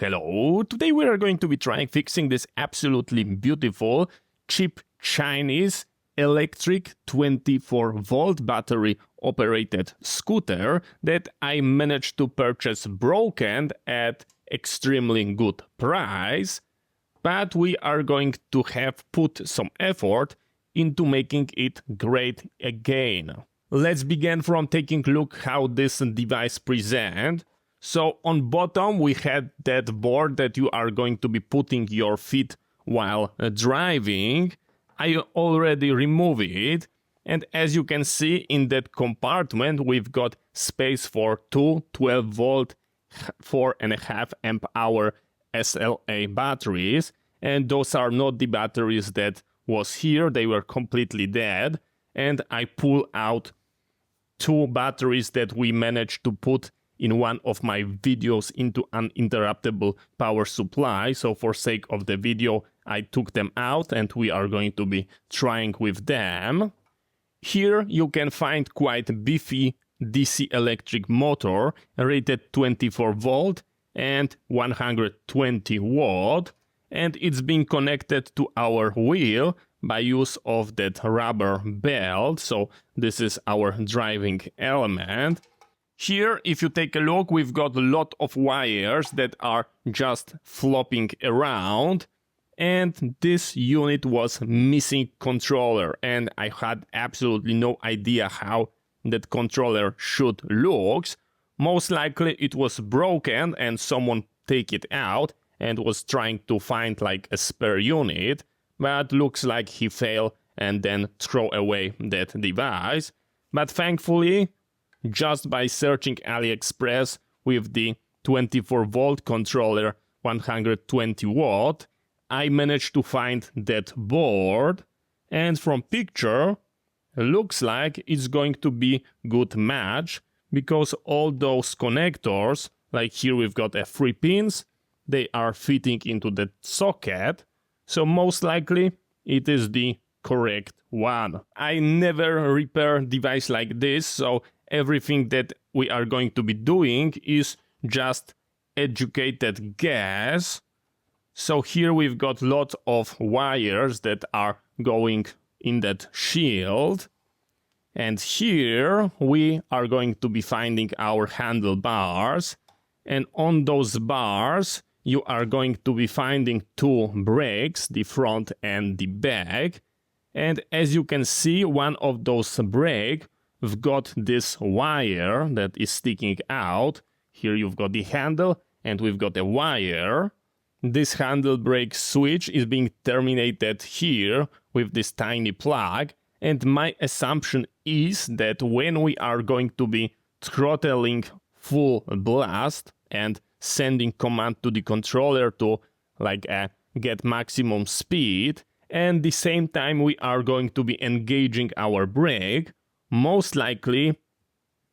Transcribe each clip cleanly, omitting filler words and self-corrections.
Hello, today we are going to be trying fixing this absolutely beautiful, cheap Chinese electric 24-volt battery operated scooter that I managed to purchase broken at extremely good price, but we are going to have put some effort into making it great again. Let's begin from taking a look how this device presents. So on bottom we had that board that you are going to be putting your feet while driving. I already removed it, and as you can see in that compartment we've got space for two 12-volt 4.5 amp hour SLA batteries, and those are not the batteries that was here, they were completely dead, and I pull out two batteries that we managed to put in one of my videos into uninterruptible power supply. So for sake of the video, I took them out and we are going to be trying with them. Here you can find quite beefy DC electric motor rated 24 volt and 120 watt, and it's being connected to our wheel by use of that rubber belt. So this is our driving element. Here, if you take a look, we've got a lot of wires that are just flopping around, and this unit was missing controller, and I had absolutely no idea how that controller should look. Most likely it was broken and someone take it out and was trying to find like a spare unit, but looks like he failed and then throw away that device. But thankfully, just by searching AliExpress with the 24 volt controller 120 watt, I managed to find that board, and from picture looks like it's going to be good match, because all those connectors, like here we've got 3 pins, they are fitting into the socket, so most likely it is the correct one. I never repair device like this, so everything that we are going to be doing is just educated guess. So here we've got lots of wires that are going in that shield, and here we are going to be finding our handlebars, and on those bars you are going to be finding two brakes, the front and the back, and as you can see, one of those brakes we've got this wire that is sticking out. Here you've got the handle and we've got a wire. This handle brake switch is being terminated here with this tiny plug, and my assumption is that when we are going to be throttling full blast and sending command to the controller to get maximum speed, and the same time we are going to be engaging our brake, most likely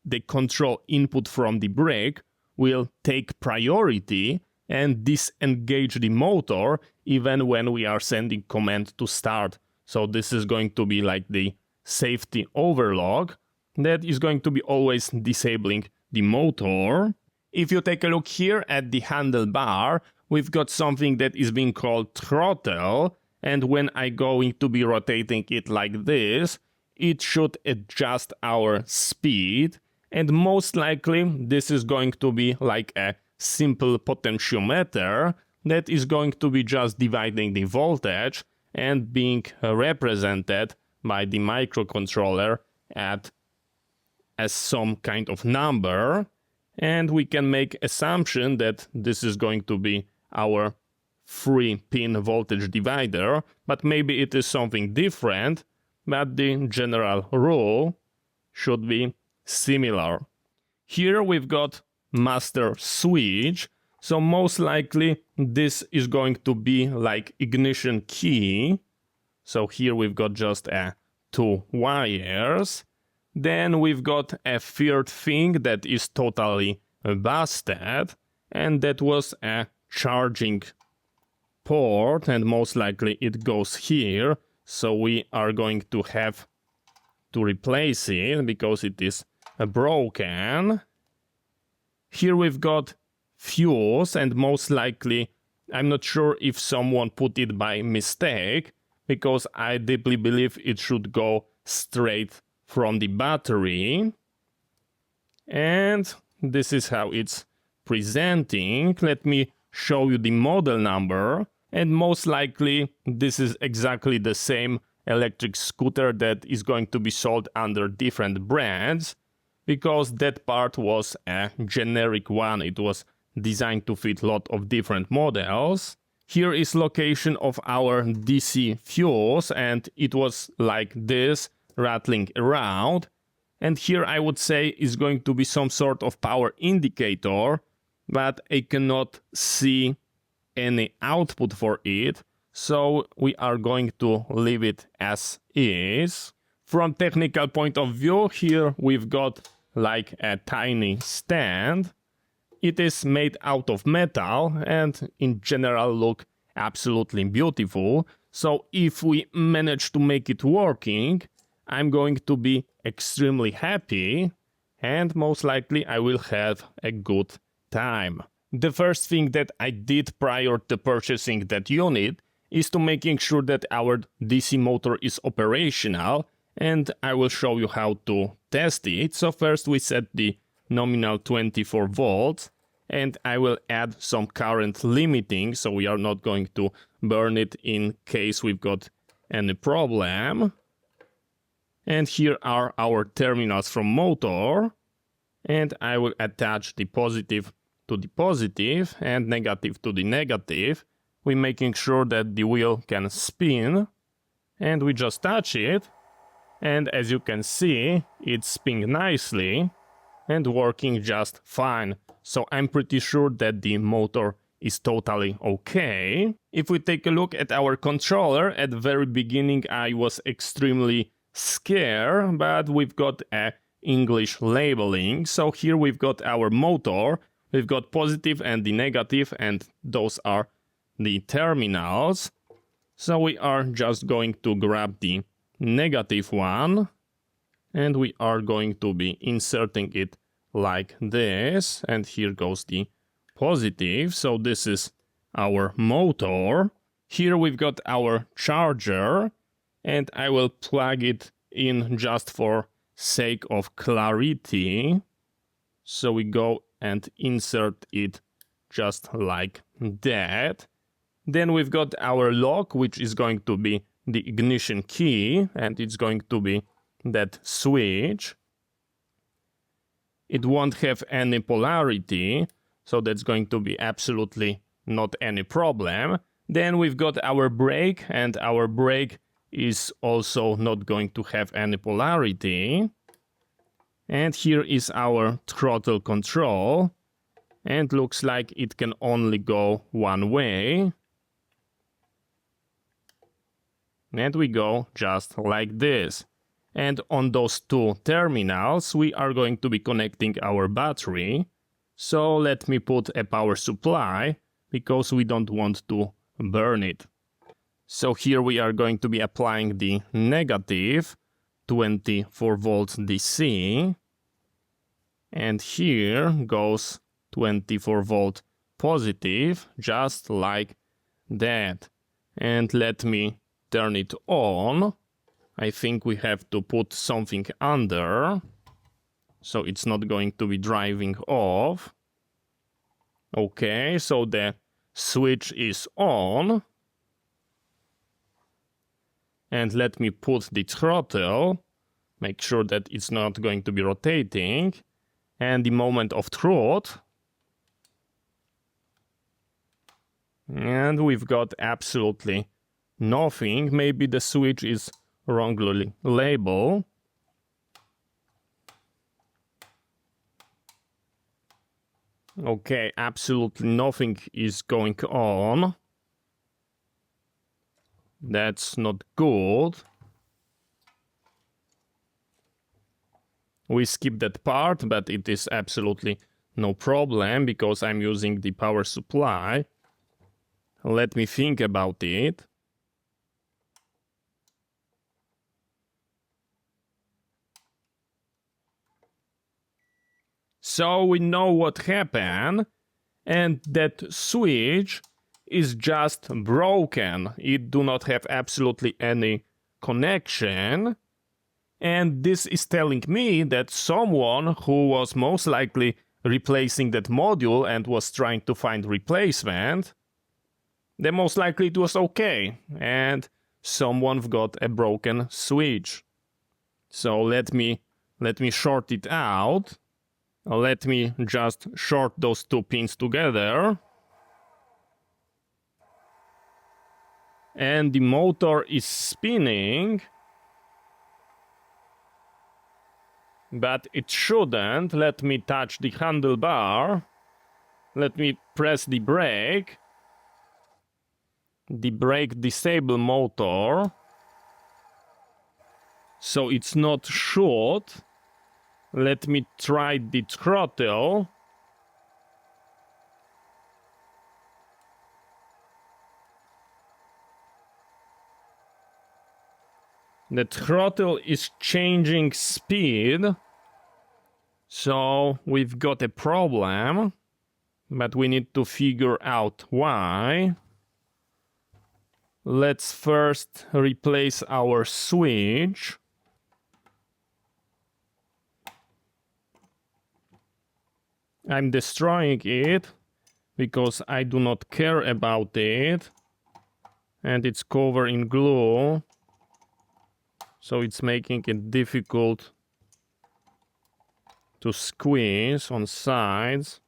the control input from the brake will take priority and disengage the motor even when we are sending command to start. So this is going to be like the safety overlock that is going to be always disabling the motor. If you take a look here at the handlebar, we've got something that is being called throttle, and when I'm going to be rotating it like this, it should adjust our speed, and most likely this is going to be like a simple potentiometer that is going to be just dividing the voltage and being represented by the microcontroller as some kind of number, and we can make assumption that this is going to be our 3-pin voltage divider, but maybe it is something different, but the general rule should be similar. Here we've got master switch, so most likely this is going to be like ignition key. So here we've got just 2 wires. Then we've got a third thing that is totally busted, and that was a charging port, and most likely it goes here. So we are going to have to replace it because it is broken. Here we've got fuse, and most likely I'm not sure if someone put it by mistake, because I deeply believe it should go straight from the battery. And this is how it's presenting. Let me show you the model number, and most likely this is exactly the same electric scooter that is going to be sold under different brands, because that part was a generic one. It was designed to fit a lot of different models. Here is location of our DC fuse, and it was like this, rattling around. And here I would say is going to be some sort of power indicator, but I cannot see any output for it, so we are going to leave it as is. From technical point of view, here we've got like a tiny stand. It is made out of metal and in general look absolutely beautiful. So if we manage to make it working, I'm going to be extremely happy, and most likely I will have a good time. The first thing that I did prior to purchasing that unit is to making sure that our DC motor is operational, and I will show you how to test it. So first we set the nominal 24 volts, and I will add some current limiting, so we are not going to burn it in case we've got any problem. And here are our terminals from motor, and I will attach the positive to the positive and negative to the negative. We're making sure that the wheel can spin, and we just touch it, and as you can see, it's spinning nicely and working just fine. So I'm pretty sure that the motor is totally okay. If we take a look at our controller, at the very beginning I was extremely scared, but we've got a English labeling. So here we've got our motor, we've got positive and the negative, and those are the terminals. So we are just going to grab the negative one, and we are going to be inserting it like this, and here goes the positive. So this is our motor. Here we've got our charger, and I will plug it in just for sake of clarity. So we go and insert it just like that. Then we've got our lock, which is going to be the ignition key, and it's going to be that switch. It won't have any polarity, so that's going to be absolutely not any problem. Then we've got our brake, and our brake is also not going to have any polarity. And here is our throttle control, and looks like it can only go one way. And we go just like this. And on those two terminals we are going to be connecting our battery. So let me put a power supply, because we don't want to burn it. So here we are going to be applying the negative 24 volts DC, and here goes 24 volt positive, just like that. And let me turn it on. I think we have to put something under, so it's not going to be driving off. Okay, so the switch is on. And let me put the throttle, make sure that it's not going to be rotating, and the moment of truth. And we've got absolutely nothing. Maybe the switch is wrongly labeled. Okay, absolutely nothing is going on. That's not good. We skip that part, but it is absolutely no problem, because I'm using the power supply. Let me think about it. So we know what happened, and that switch is just broken. It do not have absolutely any connection. And this is telling me that someone who was most likely replacing that module and was trying to find replacement, then most likely it was okay. And someone got a broken switch. So let me short it out. Let me just short those two pins together. And the motor is spinning. But it shouldn't. Let me touch the handlebar. Let me press the brake. The brake disable motor. So it's not short. Let me try the throttle. The throttle is changing speed. So we've got a problem. But we need to figure out why. Let's first replace our switch. I'm destroying it because I do not care about it. And it's covered in glue. So it's making it difficult to squeeze on sides.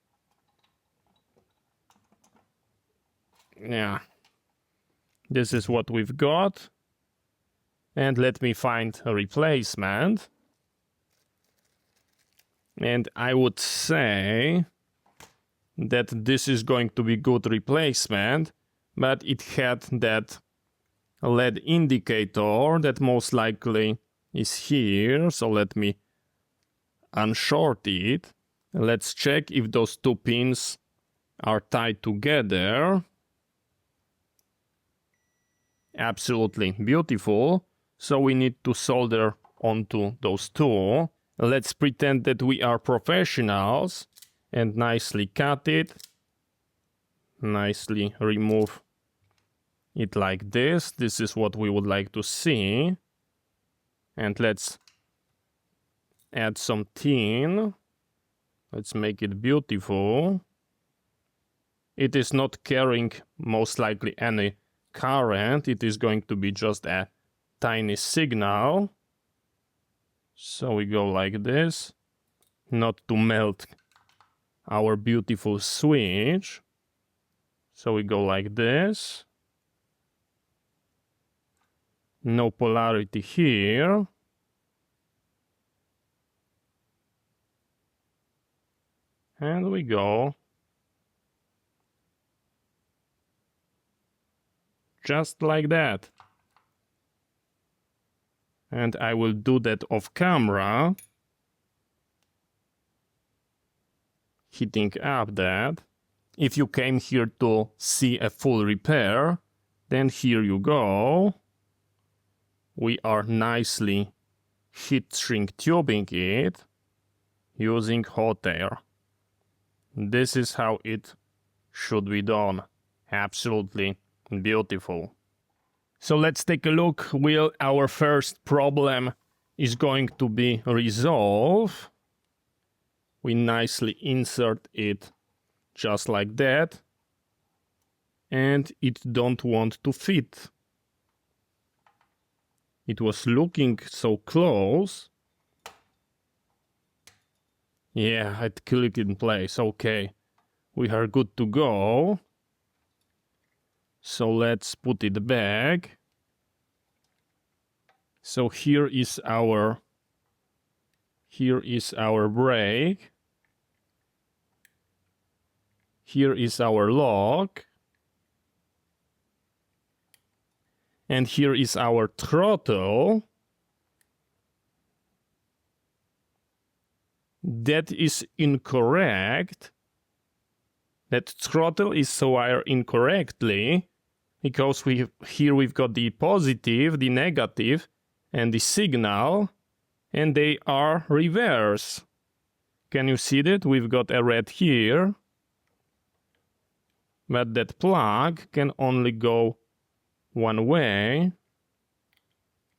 Yeah. This is what we've got. And let me find a replacement. And I would say that this is going to be good replacement, but it had that LED indicator that most likely is here. So let me unshort it. Let's check if those two pins are tied together. Absolutely beautiful. So we need to solder onto those two. Let's pretend that we are professionals and nicely cut it. Nicely remove it like this. This is what we would like to see. And let's add some tin. Let's make it beautiful. It is not carrying most likely any current. It is going to be just a tiny signal. So we go like this. Not to melt our beautiful switch. So we go like this. No polarity here. And we go. Just like that. And I will do that off camera. Heating up that. If you came here to see a full repair, then here you go. We are nicely heat shrink tubing it using hot air. This is how it should be done. Absolutely beautiful. So let's take a look. Will our first problem is going to be resolved? We nicely insert it just like that. And it don't want to fit. It was looking so close. Yeah, it clicked in place. Okay, we are good to go. So let's put it back. So here is our brake. Here is our lock. And here is our throttle. That is incorrect. That throttle is wired incorrectly because we've got the positive, the negative, and the signal, and they are reverse. Can you see that? We've got a red here, but that plug can only go one way.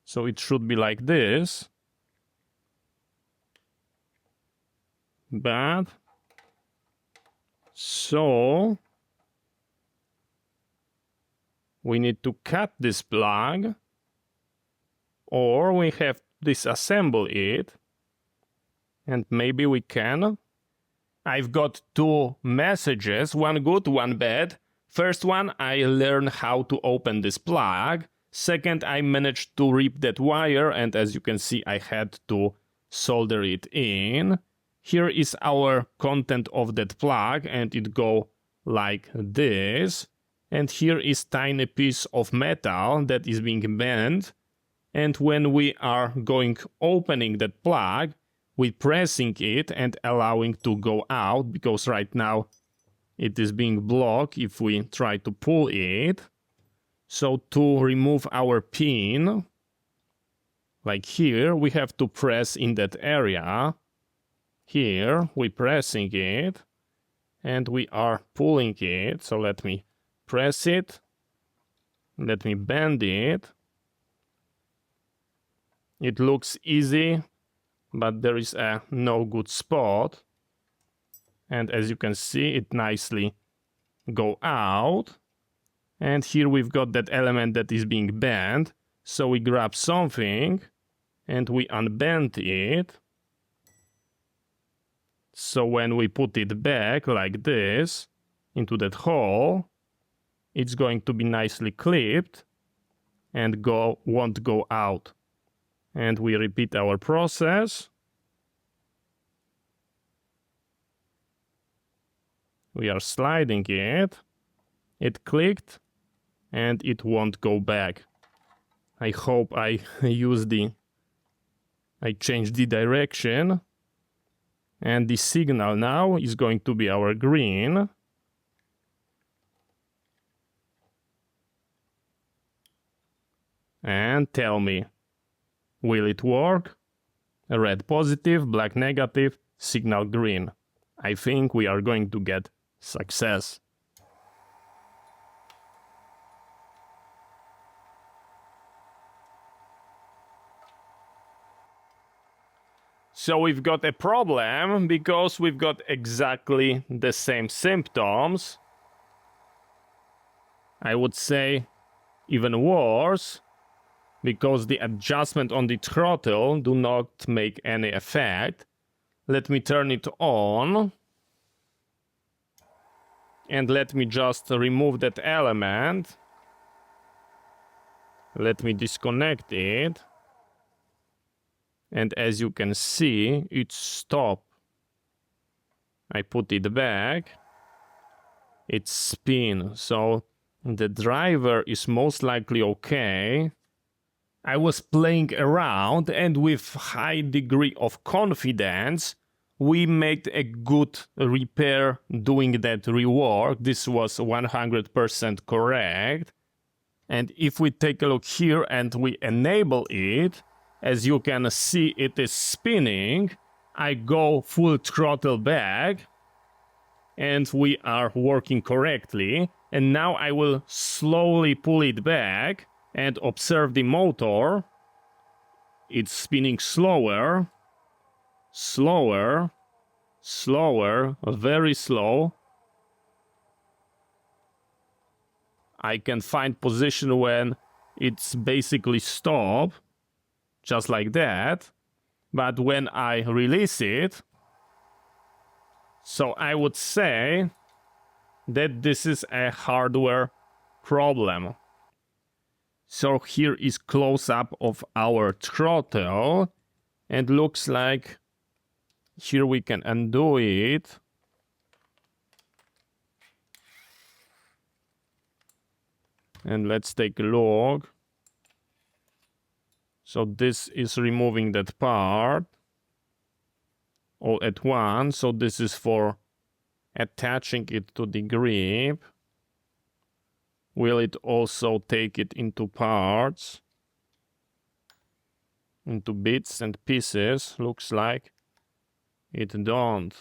So it should be like this. But so we need to cut this plug, or we have to disassemble it, and maybe we can. I've got two messages, one good, one bad. First one, I learned how to open this plug. Second, I managed to rip that wire, and as you can see, I had to solder it in. Here is our content of that plug, and it go like this. And here is tiny piece of metal that is being bent. And when we are going opening that plug, we pressing it and allowing to go out, because right now it is being blocked if we try to pull it. So to remove our pin, like here, we have to press in that area. Here, we pressing it, and we are pulling it. So let me press it. Let me bend it. It looks easy, but there is a no good spot. And as you can see, it nicely go out. And here we've got that element that is being bent. So we grab something and we unbend it. So when we put it back like this into that hole, it's going to be nicely clipped and won't go out. And we repeat our process. We are sliding it. It clicked and it won't go back. I hope I changed the direction. And the signal now is going to be our green. And tell me, will it work? Red positive, black negative, signal green. I think we are going to get success. So we've got a problem because we've got exactly the same symptoms. I would say even worse, because the adjustment on the throttle do not make any effect. Let me turn it on. And let me just remove that element. Let me disconnect it. And as you can see, it stopped. I put it back. It spins. So the driver is most likely okay. I was playing around, and with high degree of confidence, we made a good repair doing that rework. This was 100% correct. And if we take a look here and we enable it, as you can see, it is spinning. I go full throttle back, and we are working correctly. And now I will slowly pull it back and observe the motor. It's spinning slower, slower, slower, very slow. I can find position when it's basically stop, just like that. But when I release it, so I would say that this is a hardware problem. So here is close-up of our throttle, and looks like here we can undo it. And let's take a look. So this is removing that part all at once. So this is for attaching it to the grip. Will it also take it into parts? Into bits and pieces? Looks like it don't.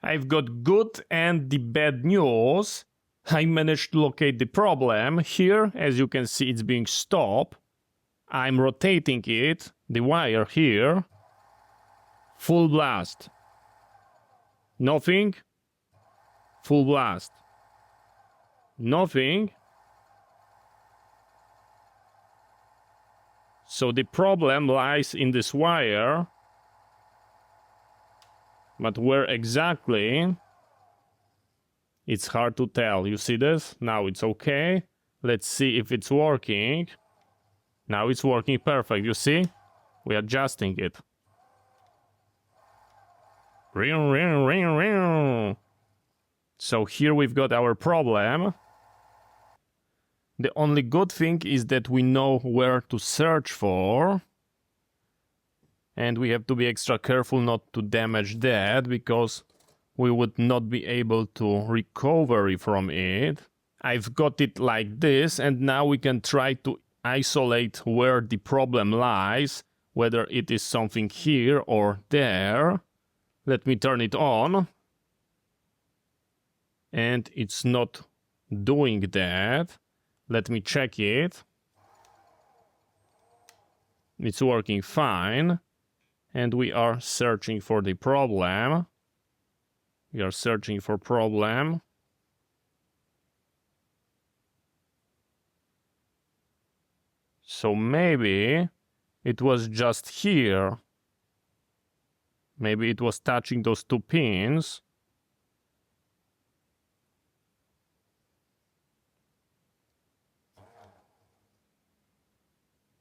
I've got good and the bad news. I managed to locate the problem. Here, as you can see, it's being stopped. I'm rotating it, the wire here. Full blast. Nothing. Full blast. Nothing. So the problem lies in this wire. But where exactly? It's hard to tell. You see this? Now it's okay. Let's see if it's working. Now it's working perfect. You see? We're adjusting it. Ring, ring, ring, ring. So here we've got our problem. The only good thing is that we know where to search for. And we have to be extra careful not to damage that, because we would not be able to recover from it. I've got it like this, and now we can try to isolate where the problem lies, whether it is something here or there. Let me turn it on. And it's not doing that. Let me check it. It's working fine. And we are searching for the problem. We are searching for problem. So maybe it was just here. Maybe it was touching those two pins.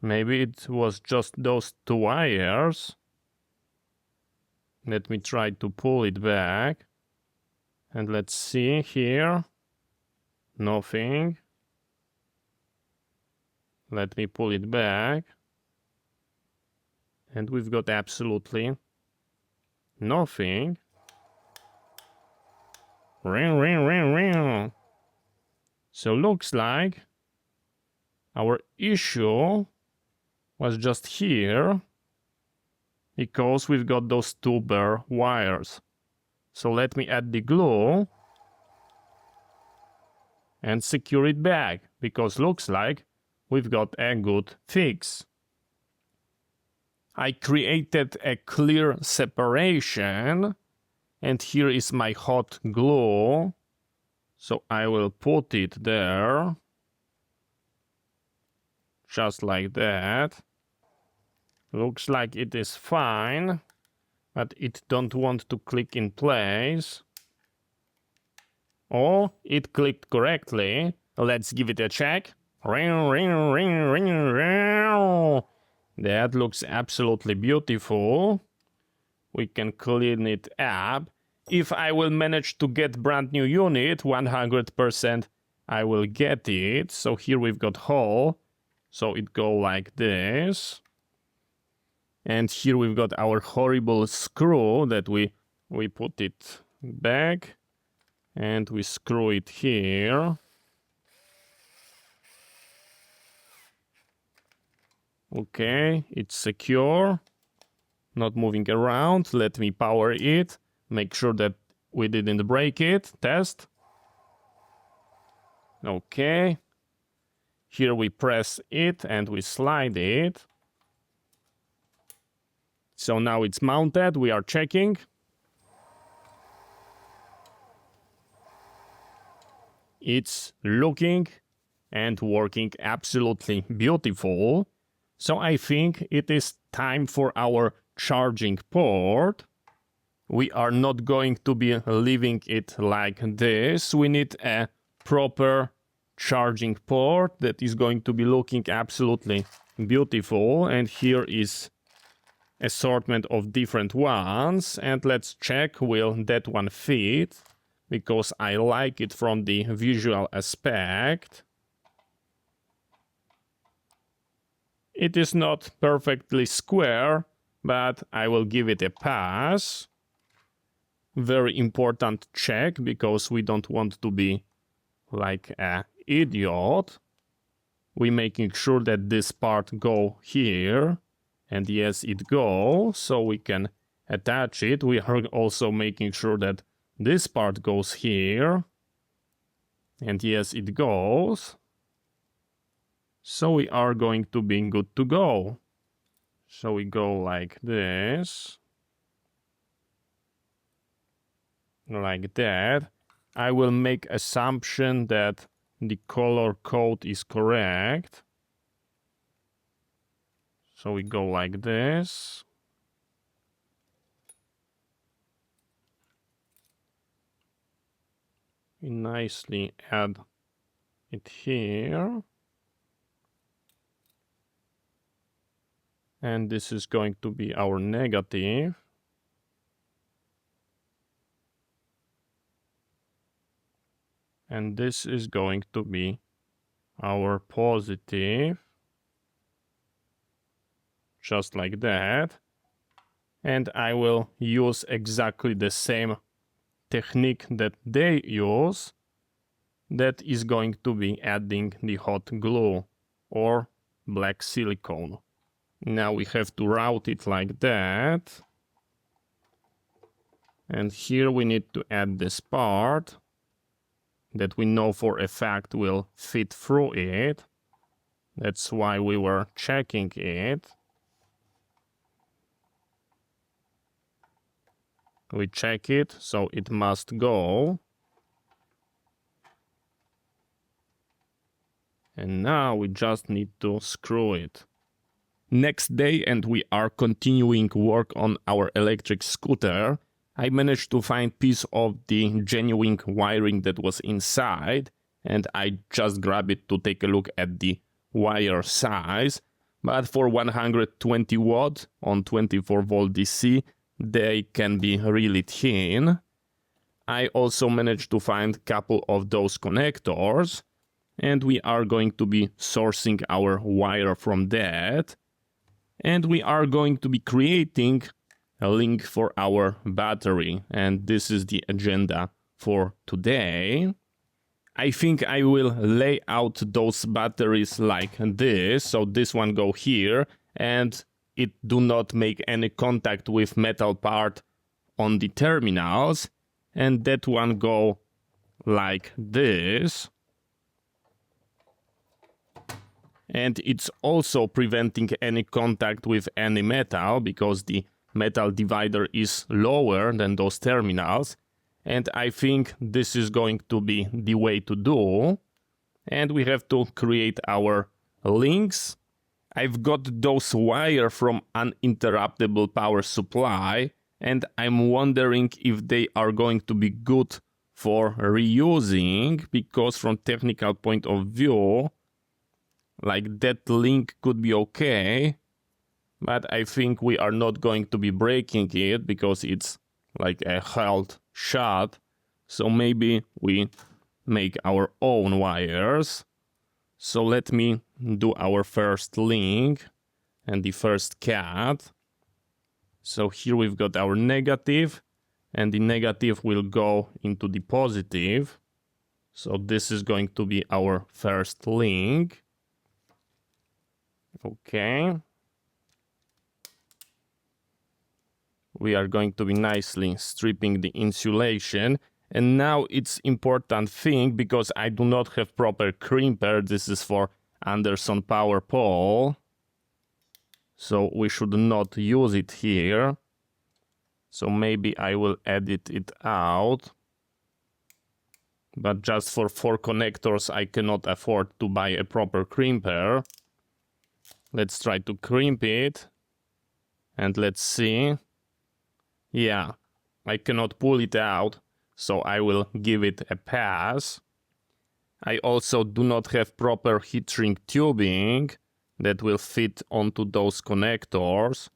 Maybe it was just those two wires. Let me try to pull it back. And let's see here. Nothing. Let me pull it back. And we've got absolutely nothing. Ring, ring, ring, ring. So looks like our issue was just here, because we've got those two bare wires. So let me add the glue and secure it back, because looks like we've got a good fix. I created a clear separation, and here is my hot glue. So I will put it there, just like that. Looks like it is fine, but it don't want to click in place. Oh, it clicked correctly. Let's give it a check. Ring, ring, ring, ring, ring. That looks absolutely beautiful. We can clean it up. If I will manage to get brand new unit, 100% I will get it. So here we've got hole. So it go like this. And here we've got our horrible screw that we put it back. And we screw it here. Okay, it's secure. Not moving around. Let me power it. Make sure that we didn't break it. Test. Okay. Here we press it and we slide it. So now it's mounted. We are checking. It's looking and working absolutely beautiful. So I think it is time for our charging port. We are not going to be leaving it like this. We need a proper charging port that is going to be looking absolutely beautiful. And here is assortment of different ones. And let's check, will that one fit? Because I like it from the visual aspect. It is not perfectly square, but I will give it a pass. Very important check, because we don't want to be like an idiot. We're making sure that this part go here. And yes, it goes, so we can attach it. We are also making sure that this part goes here. And yes, it goes. So we are going to be good to go. So we go like this. Like that. I will make assumption that the color code is correct. So we go like this. We nicely add it here. And this is going to be our negative. And this is going to be our positive. Just like that. And I will use exactly the same technique that they use. That is going to be adding the hot glue or black silicone. Now we have to route it like that. And here we need to add this part that we know for a fact will fit through it. That's why we were checking it. We check it, so it must go. And now we just need to screw it. Next day, and we are continuing work on our electric scooter. I managed to find piece of the genuine wiring that was inside, and I just grabbed it to take a look at the wire size. But for 120 watt on 24 volt DC, they can be really thin. I also managed to find a couple of those connectors, and we are going to be sourcing our wire from that. And we are going to be creating a link for our battery, and this is the agenda for today. I think I will lay out those batteries like this. So this one go here, and it do not make any contact with metal part on the terminals, and that one go like this. And it's also preventing any contact with any metal because the metal divider is lower than those terminals. And I think this is going to be the way to do. And we have to create our links. I've got those wire from uninterruptible power supply, and I'm wondering if they are going to be good for reusing, because from technical point of view, like that link could be okay, but I think we are not going to be breaking it because it's like a held shut. So maybe we make our own wires. So let me do our first link and the first cut. So here we've got our negative, and the negative will go into the positive. So this is going to be our first link. Okay. We are going to be nicely stripping the insulation. And now it's important thing, because I do not have proper crimper. This is for Anderson power pole. So we should not use it here. So maybe I will edit it out. But just for 4 connectors, I cannot afford to buy a proper crimper. Let's try to crimp it. And let's see. Yeah, I cannot pull it out, so I will give it a pass. I also do not have proper heat shrink tubing that will fit onto those connectors.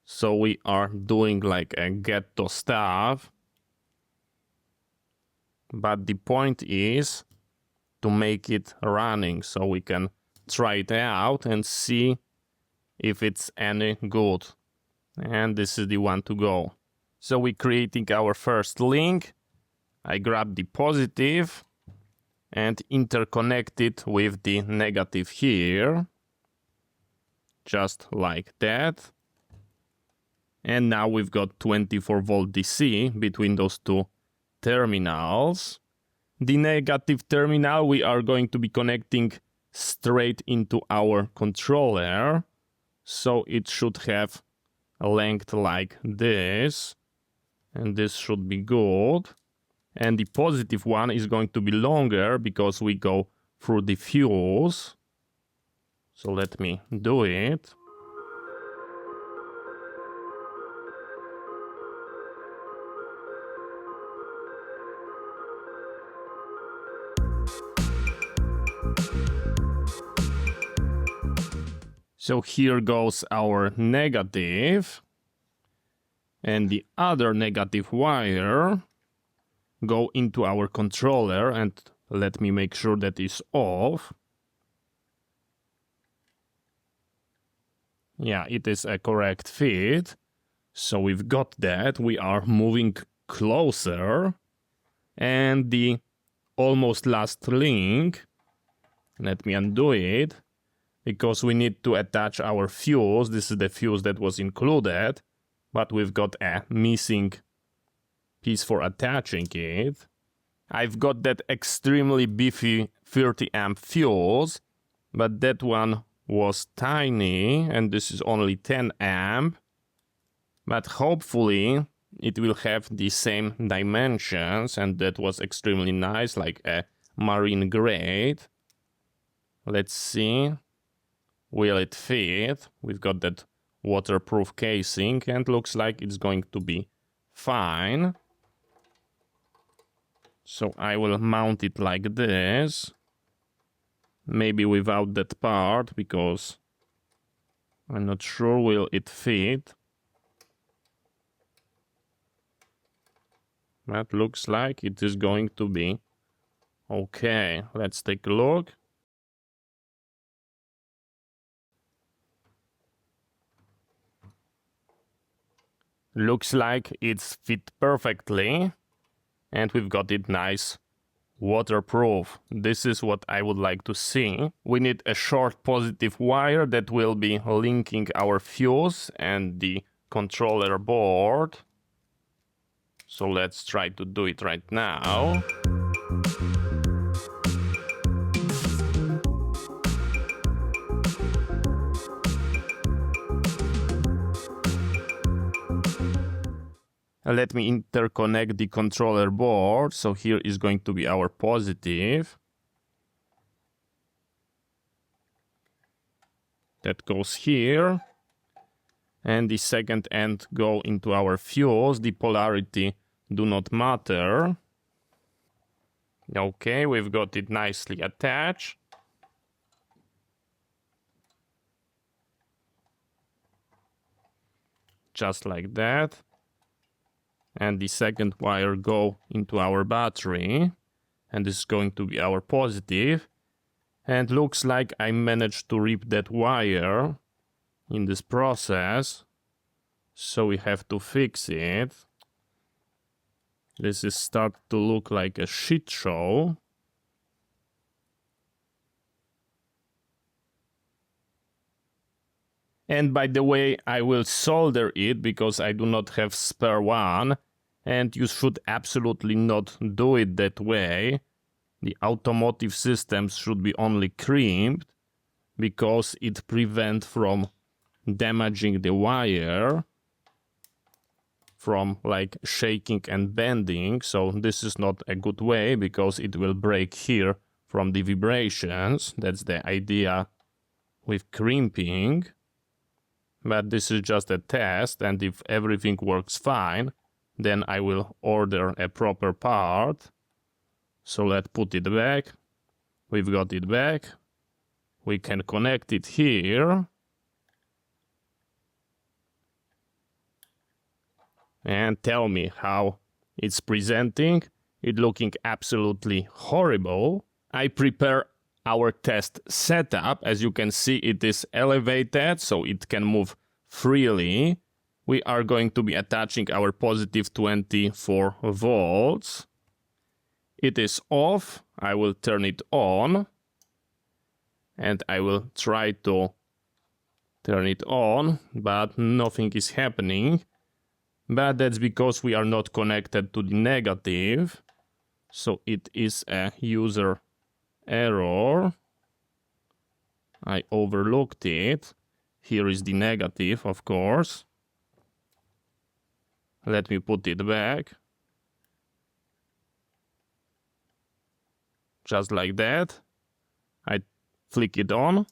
So we are doing like a ghetto stuff. But the point is to make it running, so we can try it out and see if it's any good. And this is the one to go. So we're creating our first link. I grab the positive and interconnect it with the negative here. Just like that. And now we've got 24 volt DC between those two terminals. The negative terminal we are going to be connecting straight into our controller, so it should have a length like this, and this should be good. And the positive one is going to be longer because we go through the fuse. So let me do it. So here goes our negative, and the other negative wire go into our controller, and let me make sure that is off. Yeah, it is a correct fit. So we've got that. We are moving closer, and the almost last link, let me undo it, because we need to attach our fuse. This is the fuse that was included, but we've got a missing piece for attaching it. I've got that extremely beefy 30 amp fuse, but that one was tiny, and this is only 10 amp. But hopefully it will have the same dimensions, and that was extremely nice, like a marine grade. Let's see. Will it fit? We've got that waterproof casing, and looks like it's going to be fine. So I will mount it like this. Maybe without that part, because I'm not sure will it fit. That looks like it is going to be okay. Let's take a look. Looks like it's fit perfectly, and we've got it nice waterproof. This is what I would like to see. We need a short positive wire that will be linking our fuse and the controller board. So let's try to do it right now. Let me interconnect the controller board. So here is going to be our positive. That goes here. And the second end go into our fuse. The polarity do not matter. Okay, we've got it nicely attached. Just like that. And the second wire go into our battery, and this is going to be our positive. And looks like I managed to rip that wire in this process, so we have to fix it. This is start to look like a shit show. And by the way, I will solder it because I do not have spare one, and you should absolutely not do it that way. The automotive systems should be only crimped because it prevents from damaging the wire from like shaking and bending. So this is not a good way because it will break here from the vibrations. That's the idea with crimping. But this is just a test, and if everything works fine, then I will order a proper part. So let's put it back. We've got it back. We can connect it here. And tell me how it's presenting. It's looking absolutely horrible. I prepare our test setup. As you can see, it is elevated, so it can move freely. We are going to be attaching our positive 24 volts. It is off. I will turn it on. And I will try to turn it on, but nothing is happening. but that's because we are not connected to the negative. So it is a user error. I overlooked it. Here is the negative, of course. Let me put it back. Just like that. I flick it on.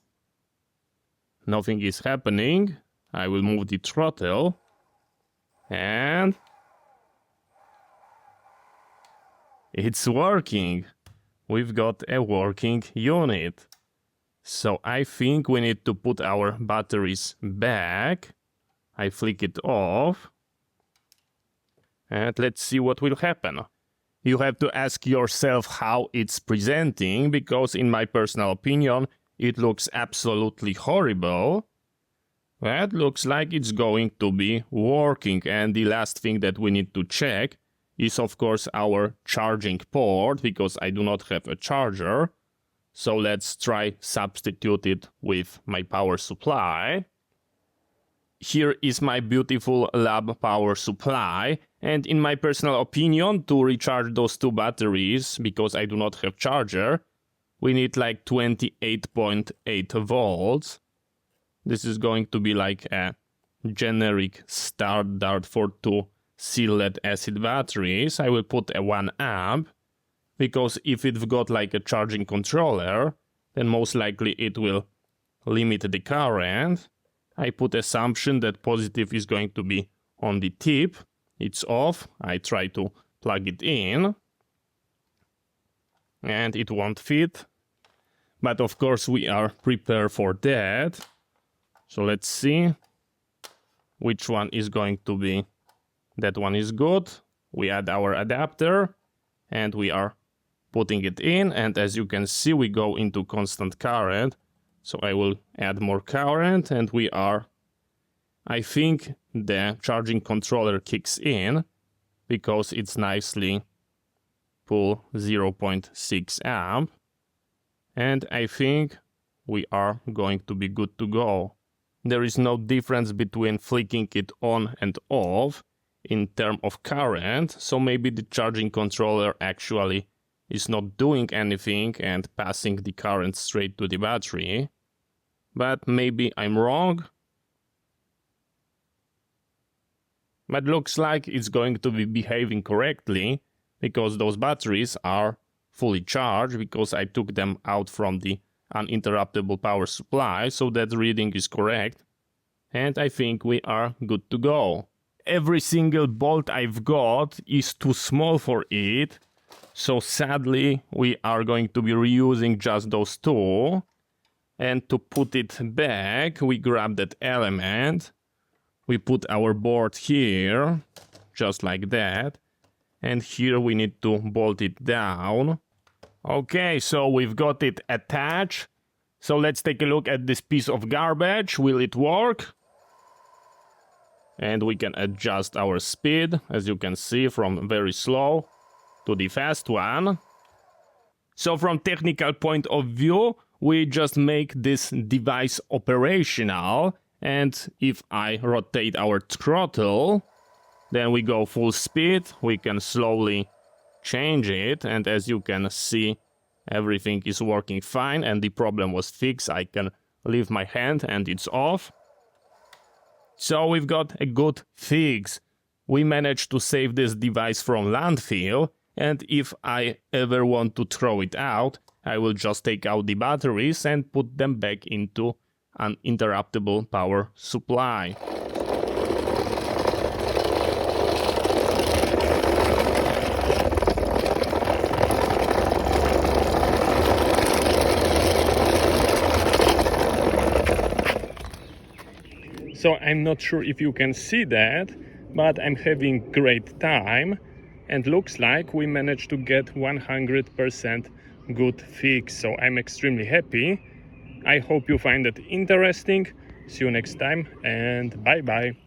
Nothing is happening. I will move the throttle. And it's working. We've got a working unit. So I think we need to put our batteries back. I flick it off. And let's see what will happen. You have to ask yourself how it's presenting, because in my personal opinion, it looks absolutely horrible. That looks like it's going to be working. And the last thing that we need to check is, of course, our charging port, because I do not have a charger. So let's try substitute it with my power supply. Here is my beautiful lab power supply. And in my personal opinion, to recharge those two batteries, because I do not have charger, we need like 28.8 volts. This is going to be like a generic standard for two lead acid batteries. I will put a 1 amp, because if it's got like a charging controller, then most likely it will limit the current. I put assumption that positive is going to be on the tip. It's off. I try to plug it in. And it won't fit. But of course we are prepared for that. So let's see which one is going to be. That one is good. We add our adapter and we are putting it in. And as you can see, we go into constant current. So I will add more current and we are, I think the charging controller kicks in because it's nicely pull 0.6 amp. And I think we are going to be good to go. There is no difference between flicking it on and off in terms of current. So maybe the charging controller actually is not doing anything and passing the current straight to the battery. But maybe I'm wrong. But looks like it's going to be behaving correctly because those batteries are fully charged because I took them out from the uninterruptible power supply, so that reading is correct. And I think we are good to go. Every single bolt I've got is too small for it. So sadly, we are going to be reusing just those two. And to put it back, we grab that element. We put our board here, just like that. And here we need to bolt it down. Okay, so we've got it attached. So let's take a look at this piece of garbage. Will it work? And we can adjust our speed, as you can see, from very slow to the fast one. So from technical point of view, we just make this device operational. And if I rotate our throttle, then we go full speed. We can slowly change it. And as you can see, everything is working fine and the problem was fixed. I can leave my hand and it's off. So we've got a good fix. We managed to save this device from landfill. And if I ever want to throw it out, I will just take out the batteries and put them back into an uninterruptible power supply. So I'm not sure if you can see that, but I'm having great time and looks like we managed to get 100% good fix. So I'm extremely happy. I hope you find it interesting. See you next time and bye bye.